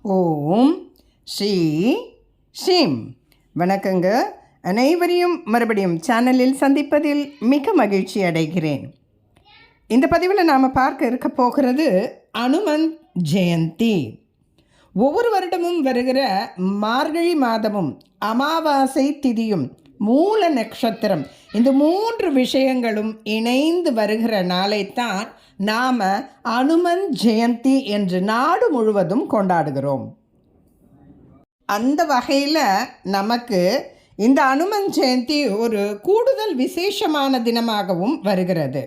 ஓம் ஸ்ரீ ஷீம். வணக்கங்க. அனைவரையும் மறுபடியும் சேனலில் சந்திப்பதில் மிக மகிழ்ச்சி அடைகிறேன். இந்த பதிவில் நாம் பார்க்க இருக்க போகிறது அனுமன் ஜெயந்தி. ஒவ்வொரு வருடமும் வருகிற மார்கழி மாதமும் அமாவாசை திதியும் மூல நட்சத்திரம், இந்த 3 விஷயங்களும் இணைந்து வருகிற நாளைத்தான் நாம் அனுமன் ஜெயந்தி என்று நாடு முழுவதும் கொண்டாடுகிறோம். அந்த வகையில் நமக்கு இந்த அனுமன் ஜெயந்தி ஒரு கூடுதல் விசேஷமான தினமாகவும் வருகிறது.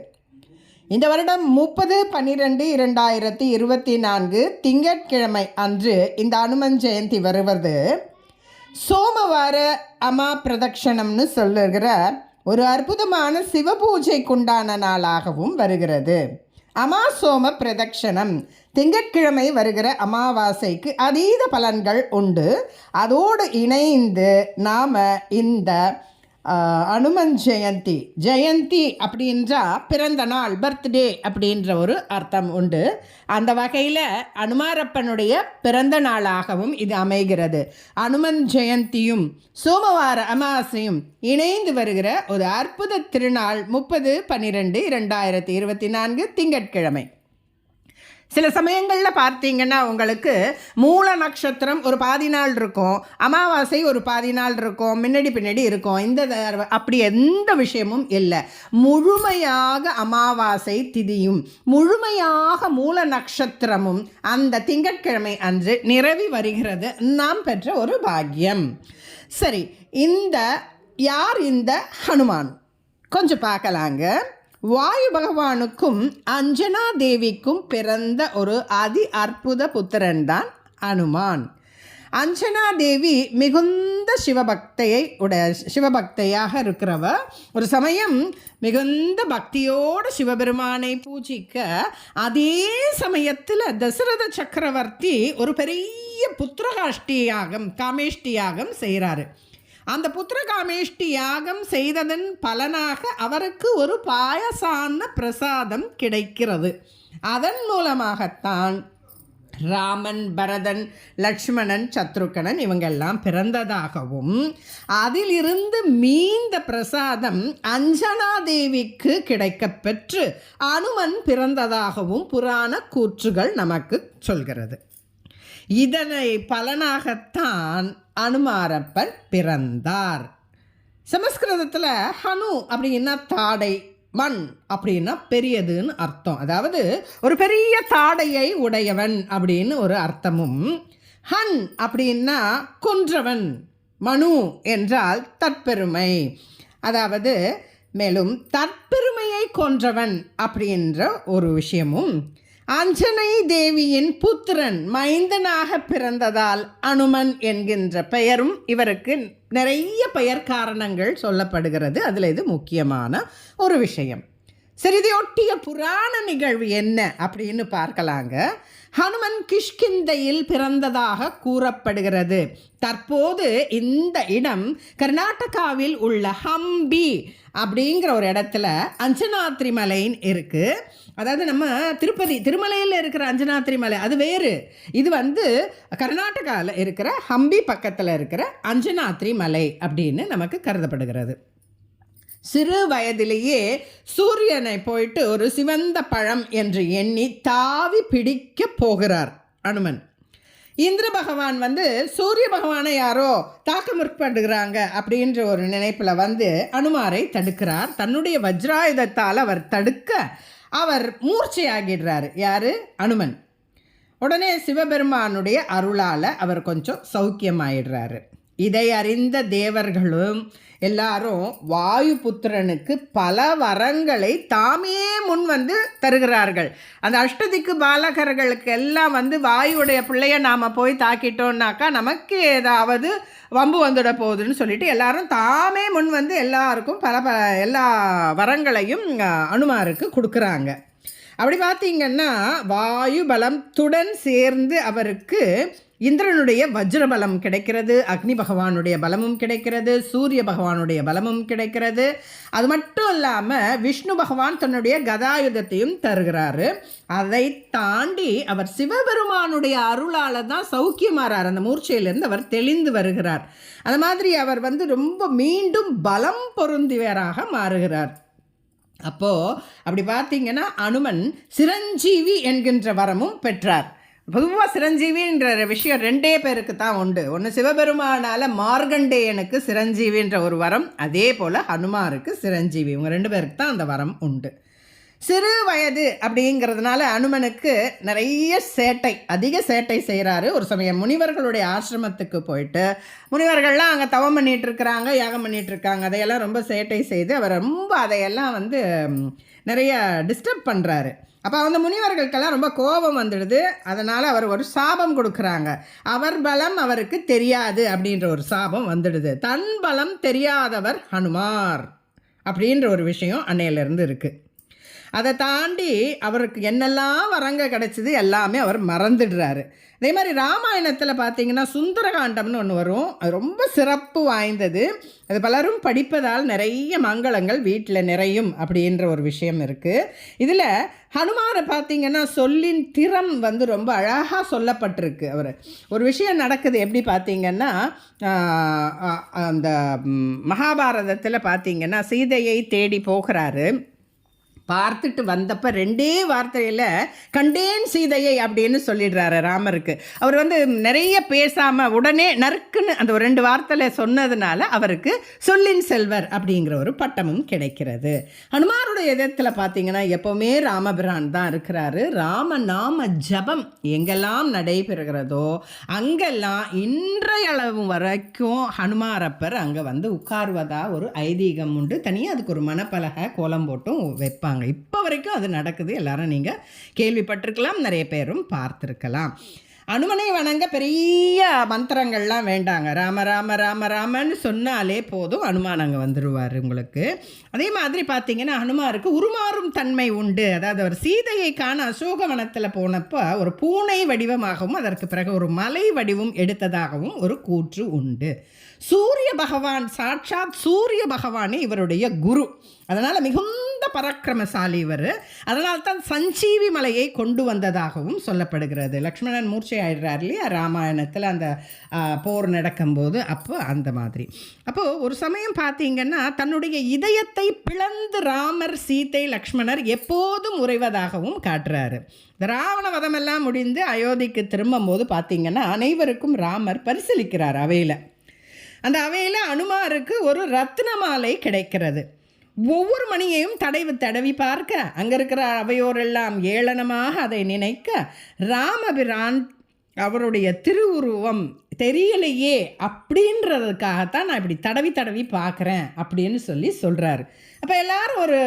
இந்த வருடம் 30/12/2024 திங்கட்கிழமை அன்று இந்த அனுமன் ஜெயந்தி வருவது சோமவார அமா பிரதட்சணம்னு சொல்லுகிற ஒரு அற்புதமான சிவபூஜைக்குண்டான நாளாகவும் வருகிறது. அமா சோம பிரதட்சணம் திங்கட்கிழமை வருகிற அமாவாசைக்கு அதீத பலன்கள் உண்டு. அதோடு இணைந்து நாம் இந்த அனுமன் ஜெயந்தி அப்படின்றா பிறந்த நாள், பர்த்டே அப்படின்ற ஒரு அர்த்தம் உண்டு. அந்த வகையில் அனுமாரப்பனுடைய பிறந்த நாளாகவும் இது அமைகிறது. அனுமன் ஜெயந்தியும் சோமவார அமாவாசையும் இணைந்து வருகிற ஒரு அற்புத திருநாள் 30/12/2024 திங்கட்கிழமை. சில சமயங்களில் பார்த்தீங்கன்னா உங்களுக்கு மூல நட்சத்திரம் ஒரு பாதி நாள் இருக்கும், அமாவாசை ஒரு பாதி நாள் இருக்கும், முன்னாடி பின்னாடி இருக்கும். அப்படி எந்த விஷயமும் இல்லை. முழுமையாக அமாவாசை திதியும் முழுமையாக மூல நட்சத்திரமும் அந்த திங்கட்கிழமை அன்று நிரவி வருகிறது. நாம் பெற்ற ஒரு பாக்கியம். சரி, யார் இந்த ஹனுமான் கொஞ்சம் பார்க்கலாங்க. வாயு பகவானுக்கும் அஞ்சனா தேவிக்கும் பிறந்த ஒரு அதி அற்புத புத்திரன் தான் அனுமான். அஞ்சனா தேவி மிகுந்த சிவபக்தையாக இருக்கிறவ. ஒரு சமயம் மிகுந்த பக்தியோடு சிவபெருமானை பூஜிக்க, அதே சமயத்தில் தசரத சக்கரவர்த்தி ஒரு பெரிய காமேஷ்டி யாகம் செய்கிறாரு. அந்த புத்திரகாமேஷ்டி யாகம் செய்ததன் பலனாக அவருக்கு ஒரு பாயசான பிரசாதம் கிடைக்கிறது. அதன் மூலமாகத்தான் ராமன், பரதன், லக்ஷ்மணன், சத்ருகனன் இவங்கெல்லாம் பிறந்ததாகவும், அதிலிருந்து மீந்த பிரசாதம் அஞ்சனாதேவிக்கு கிடைக்கப்பெற்று அனுமன் பிறந்ததாகவும் புராண கூற்றுகள் நமக்கு சொல்கிறது. இதனை பலனாகத்தான் அனுமாரப்பன் பிறந்தார். சமஸ்கிருதத்தில் ஹனு அப்படின்னா தாடை, மண் அப்படின்னா பெரியதுன்னு அர்த்தம். அதாவது ஒரு பெரிய தாடையை உடையவன் அப்படின்னு ஒரு அர்த்தமும், ஹன் அப்படின்னா கொன்றவன், மனு என்றால் தற்பெருமை, அதாவது மேலும் தற்பெருமையை கொன்றவன் அப்படின்ற ஒரு விஷயமும், அஞ்சனை தேவியின் புத்திரன் மைந்தனாக பிறந்ததால் அனுமன் என்கின்ற பெயரும் இவருக்கு நிறைய பெயர் காரணங்கள் சொல்லப்படுகிறது. அதில் இது முக்கியமான ஒரு விஷயம். சரி, இதையொட்டிய புராண நிகழ்வு என்ன அப்படின்னு பார்க்கலாங்க. ஹனுமன் கிஷ்கிந்தையில் பிறந்ததாக கூறப்படுகிறது. தற்போது இந்த இடம் கர்நாடகாவில் உள்ள ஹம்பி அப்படிங்கிற ஒரு இடத்துல அஞ்சனாத்ரி மலைன்னு இருக்குது. அதாவது நம்ம திருமலையில் இருக்கிற அஞ்சனாத்ரி மலை அது வேறு. இது கர்நாடகாவில் இருக்கிற ஹம்பி பக்கத்தில் இருக்கிற அஞ்சனாத்ரி மலை அப்படின்னு நமக்கு கருதப்படுகிறது. சிறு வயதிலேயே சூரியனை போயிட்டு ஒரு சிவந்த பழம் என்று எண்ணி தாவி பிடிக்க போகிறார் அனுமன். இந்திர பகவான் சூரிய பகவானை யாரோ தாக்க முற்படுகிறாங்க அப்படின்ற ஒரு நினைப்பில் அனுமாரை தடுக்கிறார். தன்னுடைய வஜ்ராயுதத்தால் அவர் தடுக்க அவர் மூர்ச்சையாகிடுறாரு. யார்? அனுமன். உடனே சிவபெருமானுடைய அருளால் அவர் கொஞ்சம் சௌக்கியமாயிடுறாரு. இதை அறிந்த தேவர்களும் எல்லாரும் வாயு புத்திரனுக்கு பல வரங்களை தாமே முன் தருகிறார்கள். அந்த அஷ்டதிக்கு பாலகர்களுக்கு எல்லாம் வாயுடைய பிள்ளைய நாம் போய் தாக்கிட்டோம்னாக்கா நமக்கு ஏதாவது வம்பு வந்துட போகுதுன்னு சொல்லிட்டு எல்லாரும் தாமே முன் எல்லாருக்கும் எல்லா வரங்களையும் அனுமாருக்கு கொடுக்குறாங்க. அப்படி பார்த்தீங்கன்னா வாயு பலத்துடன் சேர்ந்து அவருக்கு இந்திரனுடைய வஜ்ரபலம் கிடைக்கிறது, அக்னி பகவானுடைய பலமும் கிடைக்கிறது, சூரிய பகவானுடைய பலமும் கிடைக்கிறது. அது மட்டும் இல்லாமல் விஷ்ணு பகவான் தன்னுடைய கதாயுதத்தையும் தருகிறாரு. அதை தாண்டி அவர் சிவபெருமானுடைய அருளால் தான் சௌக்கியமாறார். அந்த மூர்ச்சையிலிருந்து அவர் தெளிந்து வருகிறார். அது மாதிரி அவர் ரொம்ப மீண்டும் பலம் பொருந்தியவராக மாறுகிறார். அப்போது அப்படி பார்த்தீங்கன்னா அனுமன் சிரஞ்சீவி என்கின்ற வரமும் பெற்றார். பொதுவாக சிரஞ்சீவின்ற விஷயம் 2 பேருக்கு தான் உண்டு. ஒன்று சிவபெருமானால் மார்கண்டேயனுக்கு சிரஞ்சீவின்ற ஒரு வரம், அதே போல் ஹனுமாருக்கு சிரஞ்சீவி, இவங்க 2 பேருக்கு தான் அந்த வரம் உண்டு. சிறு வயது அப்படிங்கிறதுனால அனுமனுக்கு நிறைய அதிக சேட்டை செய்கிறாரு. ஒரு சமயம் முனிவர்களுடைய ஆசிரமத்துக்கு போயிட்டு முனிவர்கள்லாம் அங்கே தவம் பண்ணிகிட்ருக்கிறாங்க, யாகம் பண்ணிகிட்ருக்காங்க, அதையெல்லாம் ரொம்ப சேட்டை செய்து அவர் அதையெல்லாம் நிறைய டிஸ்டர்ப் பண்ணுறாரு. அப்போ அந்த முனிவர்களுக்கெல்லாம் ரொம்ப கோபம் வந்துடுது. அதனால் அவர் ஒரு சாபம் கொடுக்குறாங்க. அவர் பலம் அவருக்கு தெரியாது அப்படின்ற ஒரு சாபம் வந்துடுது. தன் பலம் தெரியாதவர் ஹனுமார் அப்படின்ற ஒரு விஷயம் அன்னையிலேருந்து இருக்குது. அதை தாண்டி அவருக்கு என்னெல்லாம் வரங்க கிடச்சிது எல்லாமே அவர் மறந்துடுறாரு. அதே மாதிரி ராமாயணத்தில் பார்த்திங்கன்னா சுந்தரகாண்டம்னு ஒன்று வரும். அது ரொம்ப சிறப்பு வாய்ந்தது. அது பலரும் படிப்பதால் நிறைய மங்களங்கள் வீட்டில் நிறையும் அப்படின்ற ஒரு விஷயம் இருக்குது. இதில் ஹனுமாரை பார்த்திங்கன்னா சொல்லின் திறம் ரொம்ப அழகாக சொல்லப்பட்டிருக்கு. அவர் ஒரு விஷயம் நடக்குது. எப்படி பார்த்திங்கன்னா அந்த மகாபாரதத்தில் பார்த்திங்கன்னா சீதையை தேடி போகிறாரு. பார்த்துட்டு வந்தப்போ 2 வார்த்தையில் கண்டேன் சீதையை அப்படின்னு சொல்லிடுறாரு ராமருக்கு. அவர் நிறைய பேசாமல் உடனே நறுக்குன்னு அந்த ஒரு 2 வார்த்தையில் சொன்னதுனால அவருக்கு சொல்லின் செல்வர் அப்படிங்கிற ஒரு பட்டமும் கிடைக்கிறது. ஹனுமாருடைய இதத்தில் பார்த்தீங்கன்னா எப்போவுமே ராமபிரான் தான் இருக்கிறாரு. ராம நாம ஜபம் எங்கெல்லாம் நடைபெறுகிறதோ அங்கெல்லாம் இன்றையளவு வரைக்கும் ஹனுமாரப்பர் அங்கே உட்காருவதா ஒரு ஐதீகம் உண்டு. தனியாக அதுக்கு ஒரு மணப்பலகை கோலம் போட்டும் வைப்பாங்க. இப்போ வரைக்கும் அது நடக்குது. எல்லாரும் நீங்கள் கேள்விப்பட்டிருக்கலாம், நிறைய பேரும் பார்த்துருக்கலாம். அனுமனை வணங்க பெரிய மந்திரங்கள்லாம் வேண்டாங்க. ராம ராம ராம ராமன்னு சொன்னாலே போதும், அனுமான் அங்கே வந்துடுவார் உங்களுக்கு. அதே மாதிரி பார்த்தீங்கன்னா ஹனுமாருக்கு உருமாறும் தன்மை உண்டு. அதாவது அவர் சீதையை காண அசோகவனத்தில் போனப்போ ஒரு பூனை வடிவமாகவும் அதற்கு பிறகு ஒரு மலை வடிவம் எடுத்ததாகவும் ஒரு கூற்று உண்டு. சூரிய பகவான், சாட்சாத் சூரிய பகவானே இவருடைய குரு. அதனால் மிகுந்த பராக்கிரமசாலி இவர். அதனால் தான் சஞ்சீவி மலையை கொண்டு வந்ததாகவும் சொல்லப்படுகிறது. லக்ஷ்மணன் மூர்ச்சை ஆயிடுறார் இல்லையா ராமாயணத்தில் அந்த போர் நடக்கும்போது, அப்போ அந்த மாதிரி. அப்போது ஒரு சமயம் பார்த்தீங்கன்னா தன்னுடைய இதயத்தை பிளந்து ராமர், சீதை, லக்ஷ்மணர் எப்போதும் உறைவதாகவும் காட்டுறாரு. ராவண வதமெல்லாம் முடிந்து அயோத்திக்கு திரும்பும்போது பார்த்தீங்கன்னா அனைவருக்கும் ராமர் பரிசீலிக்கிறார் அவையில். அந்த அவையில் அனுமாருக்கு ஒரு ரத்ன மாலை கிடைக்கிறது. ஒவ்வொரு மணியையும் தடவி பார்க்க அங்கே இருக்கிற அவையோரெல்லாம் ஏளனமாக அதை நினைக்க ராமபிரான் அவருடைய திருவுருவம் தெரியலையே அப்படின்றதுக்காகத்தான் நான் இப்படி தடவி பார்க்குறேன் அப்படின்னு சொல்கிறாரு. அப்போ எல்லாரும் ஒரு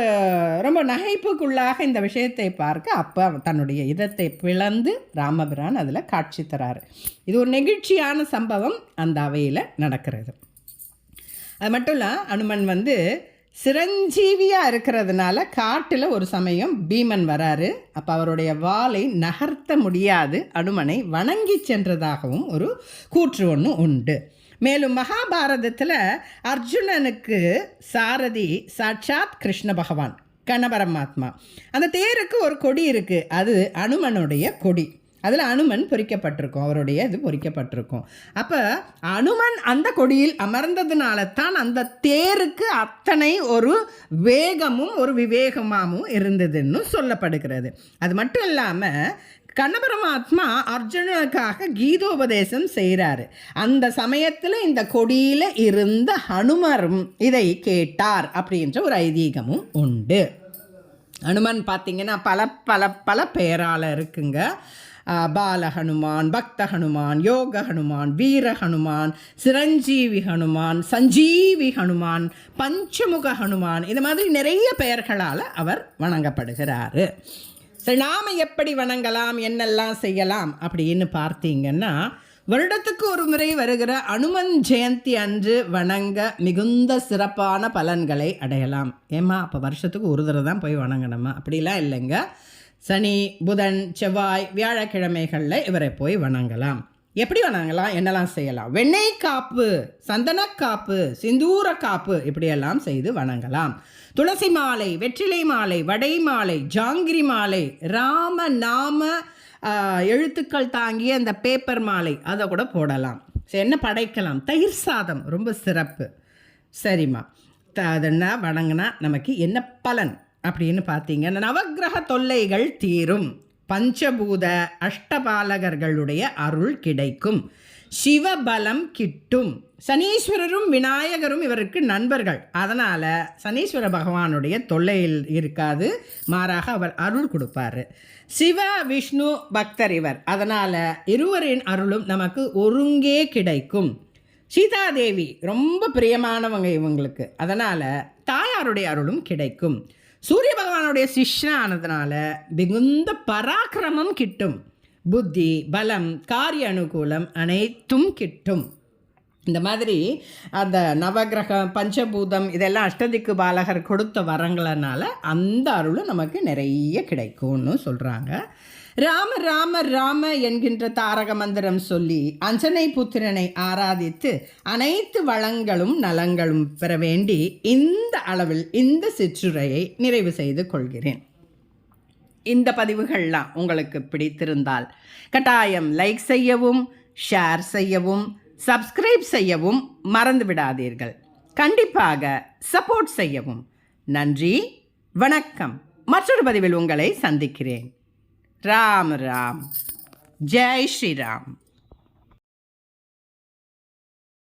ரொம்ப நகைப்புக்குள்ளாக இந்த விஷயத்தை பார்க்க அப்போ தன்னுடைய இதத்தை பிளந்து ராமபிரான் அதில் காட்சி தராரு. இது ஒரு நெகிழ்ச்சியான சம்பவம் அந்த அவையில் நடக்கிறது. அது மட்டும் இல்லை, அனுமன் சிரஞ்சீவியாக இருக்கிறதுனால காட்டில் ஒரு சமயம் பீமன் வராரு. அப்போ அவருடைய வாளை நகர்த்த முடியாது அனுமனை வணங்கி சென்றதாகவும் ஒரு கூற்று ஒன்று உண்டு. மேலும் மகாபாரதத்தில் அர்ஜுனனுக்கு சாரதி சாட்சாத் கிருஷ்ண பகவான், கணபரமாத்மா. அந்த தேருக்கு ஒரு கொடி இருக்குது, அது அனுமனுடைய கொடி. அதில் அனுமன் பொறிக்கப்பட்டிருக்கும், அவருடைய இது பொறிக்கப்பட்டிருக்கும். அப்போ அனுமன் அந்த கொடியில் அமர்ந்ததுனால தான் அந்த தேருக்கு அத்தனை ஒரு வேகமும் ஒரு விவேகமாகவும் இருந்ததுன்னு சொல்லப்படுகிறது. அது மட்டும் இல்லாமல் கண்ணபரமாத்மா அர்ஜுனனுக்காக கீதோபதேசம் செய்கிறாரு. அந்த சமயத்தில் இந்த கொடியில் இருந்த ஹனுமரும் இதை கேட்டார் அப்படின்ற ஒரு ஐதீகமும் உண்டு. ஹனுமன் பார்த்திங்கன்னா பல பல பல பெயரால் இருக்குங்க. பால ஹனுமான், பக்த ஹனுமான், யோக ஹனுமான், வீர ஹனுமான், சிரஞ்சீவி ஹனுமான், சஞ்சீவி ஹனுமான், பஞ்சமுக ஹனுமான், இந்த மாதிரி நிறைய பெயர்களால் அவர் வணங்கப்படுகிறார். சரி, நாம் எப்படி வணங்கலாம், என்னெல்லாம் செய்யலாம் அப்படின்னு பார்த்தீங்கன்னா, வருடத்துக்கு ஒரு முறை வருகிற அனுமன் ஜெயந்தி அன்று வணங்க மிகுந்த சிறப்பான பலன்களை அடையலாம். ஏம்மா அப்போ வருஷத்துக்கு ஒரு தடவை தான் போய் வணங்கணுமா? அப்படிலாம் இல்லைங்க. சனி, புதன், செவ்வாய், வியாழக்கிழமைகளில் இவரை போய் வணங்கலாம். எப்படி வணங்கலாம், என்னெல்லாம் செய்யலாம்? வெண்ணெய் காப்பு, சந்தனக்காப்பு, சிந்தூர காப்பு இப்படியெல்லாம் செய்து வணங்கலாம். துளசி மாலை, வெற்றிலை மாலை, வடை மாலை, ஜாங்கிரி மாலை, ராம நாம எழுத்துக்கள் தாங்கிய அந்த பேப்பர் மாலை அதை கூட போடலாம். என்ன படைக்கலாம்? தயிர் சாதம் ரொம்ப சிறப்பு. சரிம்மா, அதென்ன வணங்கினா நமக்கு என்ன பலன் அப்படின்னு பார்த்தீங்கன்னா, நவக்கிரக தொல்லைகள் தீரும், பஞ்சபூத அஷ்டபாலகர்களுடைய அருள் கிடைக்கும், சிவபலம் கிட்டும். சனீஸ்வரரும் விநாயகரும் இவருக்கு நண்பர்கள். அதனால் சனீஸ்வர பகவானுடைய தொல்லையில் இருக்காது, மாறாக அவர் அருள் கொடுப்பார். சிவ விஷ்ணு பக்தர் இவர். அதனால் இருவரின் அருளும் நமக்கு ஒருங்கே கிடைக்கும். சீதாதேவி ரொம்ப பிரியமானவங்க இவங்களுக்கு. அதனால் தாயாருடைய அருளும் கிடைக்கும். சூரிய பகவானுடைய சிஷ்யனானதுனால மிகுந்த பராக்கிரமம் கிட்டும். புத்தி, பலம், காரிய அனுகூலம் அனைத்தும் கிட்டும். இந்த மாதிரி அந்த நவகிரகம், பஞ்சபூதம் இதெல்லாம் அஷ்டதிக்கு பாலகர் கொடுத்த வரங்களனால அந்த அருளும் நமக்கு நிறைய கிடைக்கும்னு சொல்கிறாங்க. ராம ராம ராம என்கின்ற தாரக மந்திரம் சொல்லி அஞ்சனை புத்திரனை ஆராதித்து அனைத்து வளங்களும் நலங்களும் பெற வேண்டி இந்த அளவில் இந்த சிற்றுரையை நிறைவு செய்து கொள்கிறேன். இந்த பதிவுகள்லாம் உங்களுக்கு பிடித்திருந்தால் கட்டாயம் லைக் செய்யவும், ஷேர் செய்யவும், சப்ஸ்கிரைப் செய்யவும் மறந்து விடாதீர்கள். கண்டிப்பாக சப்போர்ட் செய்யவும். நன்றி, வணக்கம். மற்றொரு பதிவில் உங்களை சந்திக்கிறேன். ராம் ராம், ஜெய் ஸ்ரீராம்.